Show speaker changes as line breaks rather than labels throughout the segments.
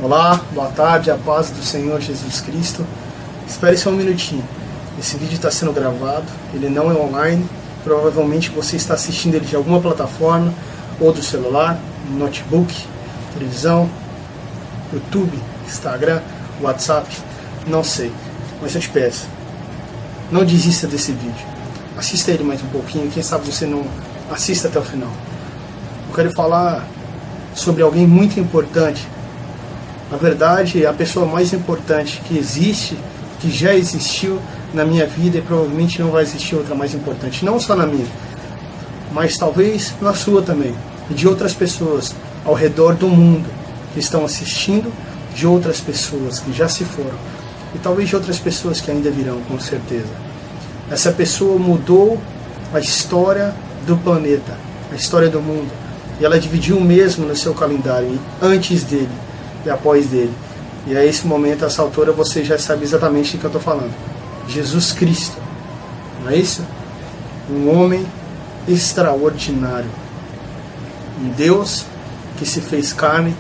Olá, boa tarde, a paz do Senhor Jesus Cristo. Espere só um minutinho. Esse vídeo está sendo gravado, ele não é online. Provavelmente você está assistindo ele de alguma plataforma, ou do celular, notebook, televisão, YouTube, Instagram, WhatsApp, não sei. Mas eu te peço, não desista desse vídeo. Assista ele mais um pouquinho, quem sabe você não assista até o final. Eu quero falar sobre alguém muito importante. Na verdade, a pessoa mais importante que existe, que já existiu na minha vida, e provavelmente não vai existir outra mais importante, não só na minha, mas talvez na sua também, e de outras pessoas ao redor do mundo que estão assistindo, de outras pessoas que já se foram, e talvez de outras pessoas que ainda virão, com certeza. Essa pessoa mudou a história do planeta, a história do mundo, e ela dividiu o mesmo no seu calendário, antes dele e após dele. E a esse momento, a essa altura, você já sabe exatamente do que eu estou falando. Jesus Cristo, não é isso? Um homem extraordinário, um Deus que se fez carne,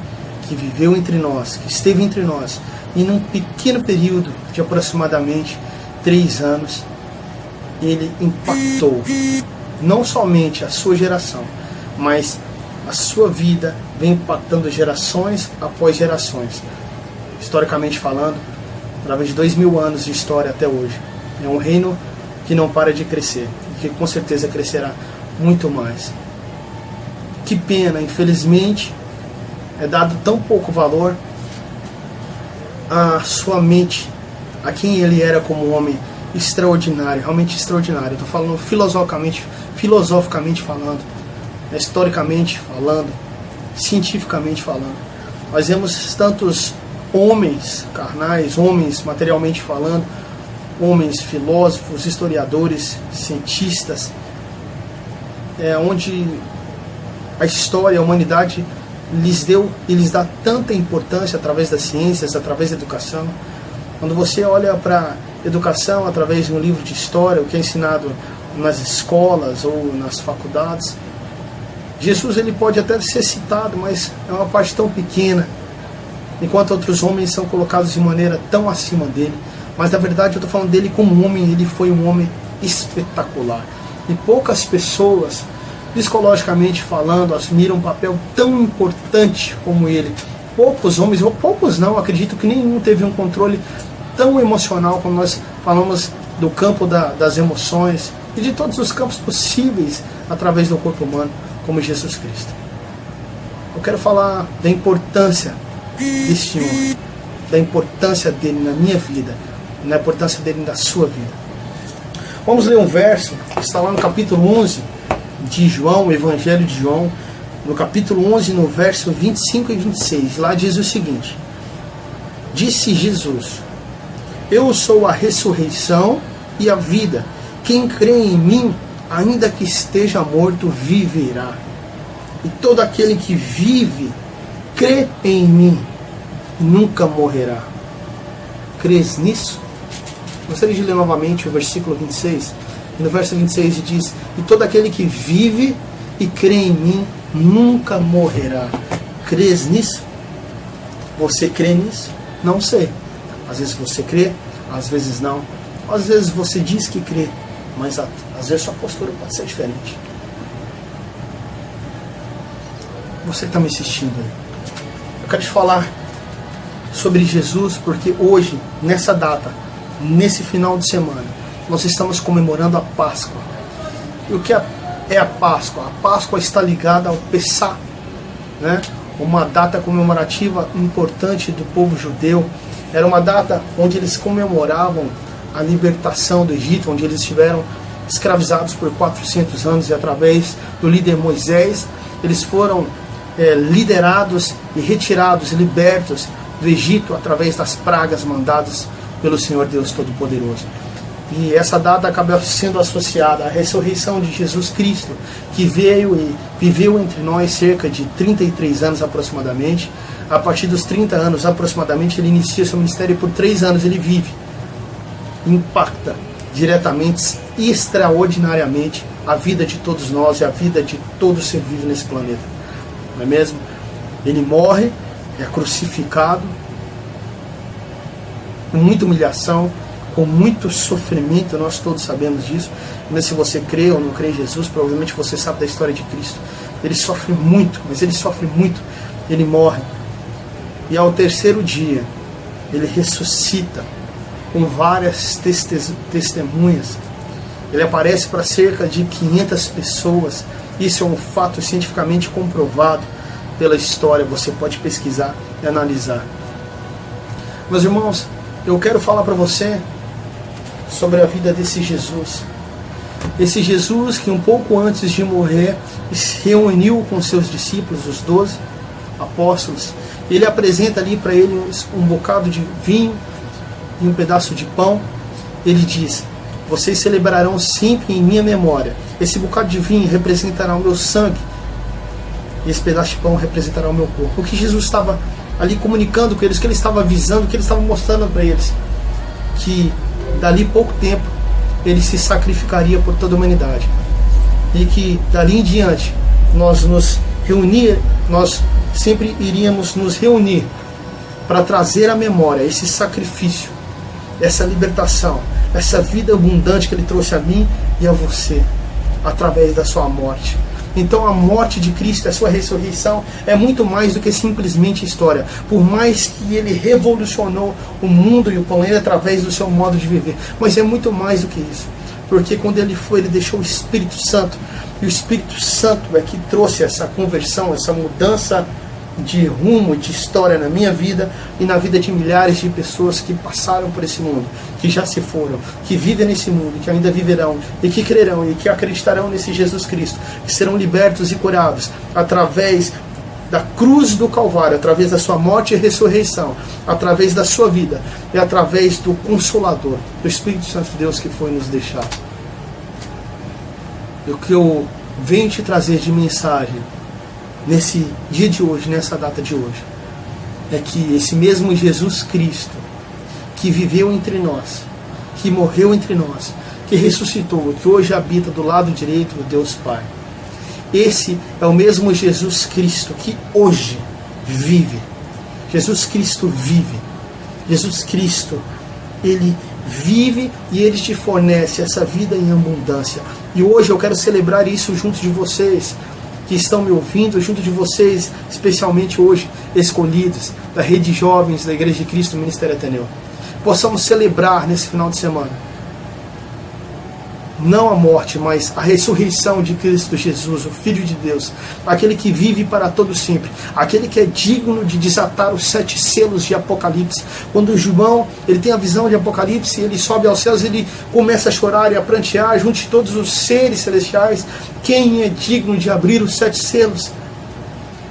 que viveu entre nós, que esteve entre nós, e num pequeno período de aproximadamente 3 anos, ele impactou não somente a sua geração, mas a sua vida vem impactando gerações após gerações. Historicamente falando, através de 2000 anos de história até hoje. É um reino que não para de crescer, e que com certeza crescerá muito mais. Que pena, infelizmente, é dado tão pouco valor à sua mente, a quem ele era como um homem extraordinário, realmente extraordinário. Estou falando filosoficamente falando, historicamente falando, cientificamente falando. Nós vemos tantos homens carnais, homens materialmente falando, homens filósofos, historiadores, cientistas, onde a história, a humanidade lhes deu e lhes dá tanta importância através das ciências, através da educação. Quando você olha para a educação através de um livro de história, o que é ensinado nas escolas ou nas faculdades, Jesus ele pode até ser citado, mas é uma parte tão pequena, enquanto outros homens são colocados de maneira tão acima dele. Mas na verdade eu estou falando dele como um homem, ele foi um homem espetacular. E poucas pessoas, psicologicamente falando, assumiram um papel tão importante como ele. Poucos homens, ou poucos não, acredito que nenhum teve um controle tão emocional, como nós falamos do campo das emoções, e de todos os campos possíveis através do corpo humano, como Jesus Cristo. Eu quero falar da importância deste homem, da importância dele na minha vida, na importância dele na sua vida. Vamos ler um verso que está lá no capítulo 11 de João, o Evangelho de João, no capítulo 11, no verso 25 e 26. Lá diz o seguinte: disse Jesus: eu sou a ressurreição e a vida. Quem crê em mim, ainda que esteja morto, viverá. E todo aquele que vive, crê em mim, nunca morrerá. Crês nisso? Gostaria de ler novamente o versículo 26. E no verso 26 diz: e todo aquele que vive e crê em mim, nunca morrerá. Crês nisso? Você crê nisso? Não sei. Às vezes você crê, às vezes não. Às vezes você diz que crê, mas às vezes sua postura pode ser diferente. Você que está me assistindo aí, eu quero te falar sobre Jesus, porque hoje, nessa data, nesse final de semana, nós estamos comemorando a Páscoa. E o que é a Páscoa? A Páscoa está ligada ao Pessah, né? Uma data comemorativa importante do povo judeu. Era uma data onde eles comemoravam a libertação do Egito, onde eles estiveram escravizados por 400 anos, e através do líder Moisés, eles foram liderados e retirados, libertos do Egito através das pragas mandadas pelo Senhor Deus Todo-Poderoso. E essa data acaba sendo associada à ressurreição de Jesus Cristo, que veio e viveu entre nós cerca de 33 anos aproximadamente. A partir dos 30 anos aproximadamente, ele inicia seu ministério, e por 3 anos ele vive. Impacta diretamente, extraordinariamente, a vida de todos nós e a vida de todo ser vivo nesse planeta. Não é mesmo? Ele morre é crucificado, com muita humilhação, com muito sofrimento, nós todos sabemos disso. Mas se você crê ou não crê em Jesus, provavelmente você sabe da história de Cristo. Ele sofre muito, mas ele sofre muito, ele morre. E ao terceiro dia, ele ressuscita com várias testemunhas. Ele aparece para cerca de 500 pessoas. Isso é um fato cientificamente comprovado pela história. Você pode pesquisar e analisar. Meus irmãos, eu quero falar para você sobre a vida desse Jesus. Esse Jesus que um pouco antes de morrer se reuniu com seus discípulos, os 12 apóstolos. Ele apresenta ali para eles um bocado de vinho e um pedaço de pão. Ele diz: vocês celebrarão sempre em minha memória. Esse bocado de vinho representará o meu sangue, e esse pedaço de pão representará o meu corpo. O que Jesus estava ali comunicando com eles, que ele estava avisando, que ele estava mostrando para eles, que dali pouco tempo ele se sacrificaria por toda a humanidade, e que dali em diante nós sempre iríamos nos reunir para trazer à memória esse sacrifício, essa libertação, essa vida abundante que ele trouxe a mim e a você, através da sua morte. Então a morte de Cristo, a sua ressurreição, é muito mais do que simplesmente história. Por mais que ele revolucionou o mundo e o planeta através do seu modo de viver, mas é muito mais do que isso. Porque quando ele foi, ele deixou o Espírito Santo. E o Espírito Santo é que trouxe essa conversão, essa mudança de rumo, de história na minha vida e na vida de milhares de pessoas que passaram por esse mundo, que já se foram, que vivem nesse mundo, que ainda viverão e que crerão e que acreditarão nesse Jesus Cristo, que serão libertos e curados através da cruz do Calvário, através da sua morte e ressurreição, através da sua vida e através do Consolador, do Espírito Santo de Deus que foi nos deixar. O que eu venho te trazer de mensagem nesse dia de hoje, nessa data de hoje, é que esse mesmo Jesus Cristo, que viveu entre nós, que morreu entre nós, que ressuscitou, que hoje habita do lado direito do Deus Pai, esse é o mesmo Jesus Cristo que hoje vive. Jesus Cristo vive. Jesus Cristo, ele vive e ele te fornece essa vida em abundância. E hoje eu quero celebrar isso junto de vocês que estão me ouvindo, junto de vocês, especialmente hoje, escolhidos da Rede de Jovens da Igreja de Cristo, Ministério Ateneu. Possamos celebrar nesse final de semana não a morte, mas a ressurreição de Cristo Jesus, o Filho de Deus, aquele que vive para todo sempre, aquele que é digno de desatar os 7 selos de Apocalipse. Quando João ele tem a visão de Apocalipse, ele sobe aos céus, ele começa a chorar e a prantear junto de todos os seres celestiais. Quem é digno de abrir os 7 selos?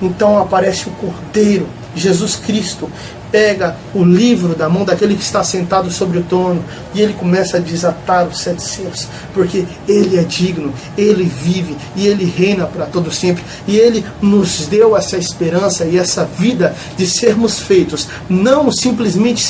Então aparece o Cordeiro, Jesus Cristo, pega o livro da mão daquele que está sentado sobre o trono e ele começa a desatar os 7 selos, porque ele é digno, ele vive e ele reina para todo sempre, e ele nos deu essa esperança e essa vida de sermos feitos não simplesmente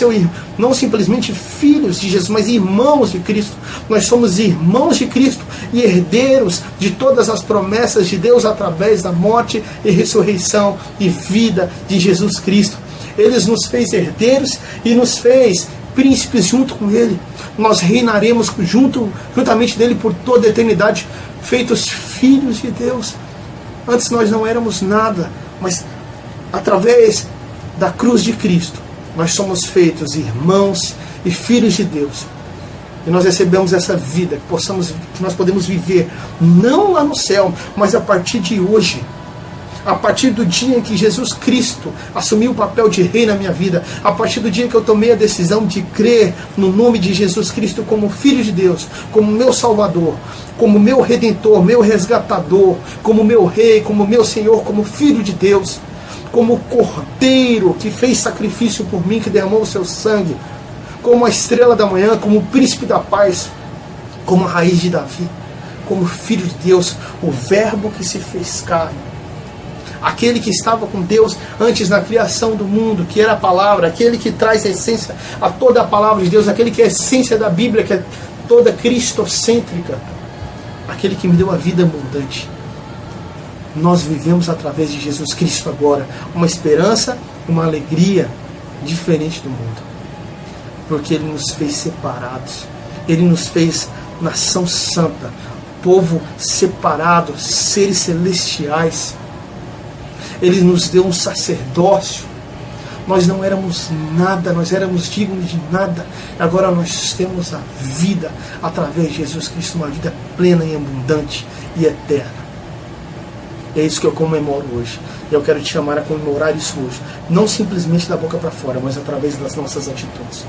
filhos de Jesus, mas irmãos de Cristo. Nós somos irmãos de Cristo e herdeiros de todas as promessas de Deus através da morte e ressurreição e vida de Jesus Cristo. Ele nos fez herdeiros e nos fez príncipes junto com Ele. Nós reinaremos juntamente dele por toda a eternidade, feitos filhos de Deus. Antes nós não éramos nada, mas através da cruz de Cristo, nós somos feitos irmãos e filhos de Deus. E nós recebemos essa vida que nós podemos viver não lá no céu, mas a partir de hoje. A partir do dia em que Jesus Cristo assumiu o papel de rei na minha vida, a partir do dia que eu tomei a decisão de crer no nome de Jesus Cristo como Filho de Deus, como meu Salvador, como meu Redentor, meu Resgatador, como meu Rei, como meu Senhor, como Filho de Deus, como Cordeiro que fez sacrifício por mim, que derramou o seu sangue, como a estrela da manhã, como o príncipe da paz, como a raiz de Davi, como Filho de Deus, o Verbo que se fez carne, aquele que estava com Deus antes na criação do mundo, que era a palavra, aquele que traz a essência a toda a palavra de Deus, aquele que é a essência da Bíblia, que é toda cristocêntrica, aquele que me deu a vida abundante. Nós vivemos através de Jesus Cristo agora uma esperança uma alegria diferente do mundo. Porque Ele nos fez separados. Ele nos fez nação santa, povo separado, seres celestiais. Ele nos deu um sacerdócio. Nós não éramos nada, nós éramos dignos de nada. Agora nós temos a vida através de Jesus Cristo, uma vida plena e abundante e eterna. É isso que eu comemoro hoje. E eu quero te chamar a comemorar isso hoje. Não simplesmente da boca para fora, mas através das nossas atitudes.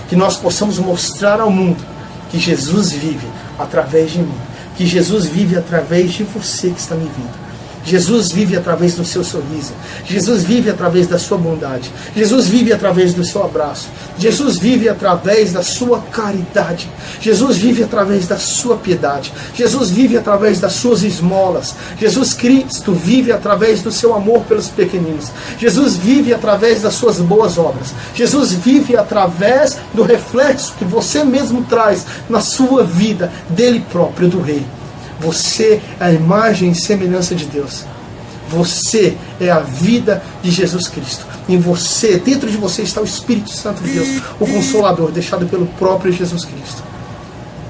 Que nós possamos mostrar ao mundo que Jesus vive através de mim. Que Jesus vive através de você que está me vendo. Jesus vive através do seu sorriso. Jesus vive através da sua bondade. Jesus vive através do seu abraço. Jesus vive através da sua caridade. Jesus vive através da sua piedade. Jesus vive através das suas esmolas. Jesus Cristo vive através do seu amor pelos pequeninos. Jesus vive através das suas boas obras. Jesus vive através do reflexo que você mesmo traz na sua vida dele próprio, do Rei. Você é a imagem e semelhança de Deus. Você é a vida de Jesus Cristo. Em você, dentro de você está o Espírito Santo de Deus, o Consolador, deixado pelo próprio Jesus Cristo.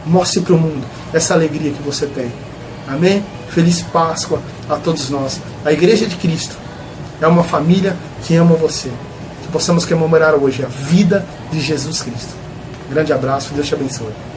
Mostre para o mundo essa alegria que você tem. Amém? Feliz Páscoa a todos nós. A Igreja de Cristo é uma família que ama você. Que possamos comemorar hoje a vida de Jesus Cristo. Grande abraço, Deus te abençoe.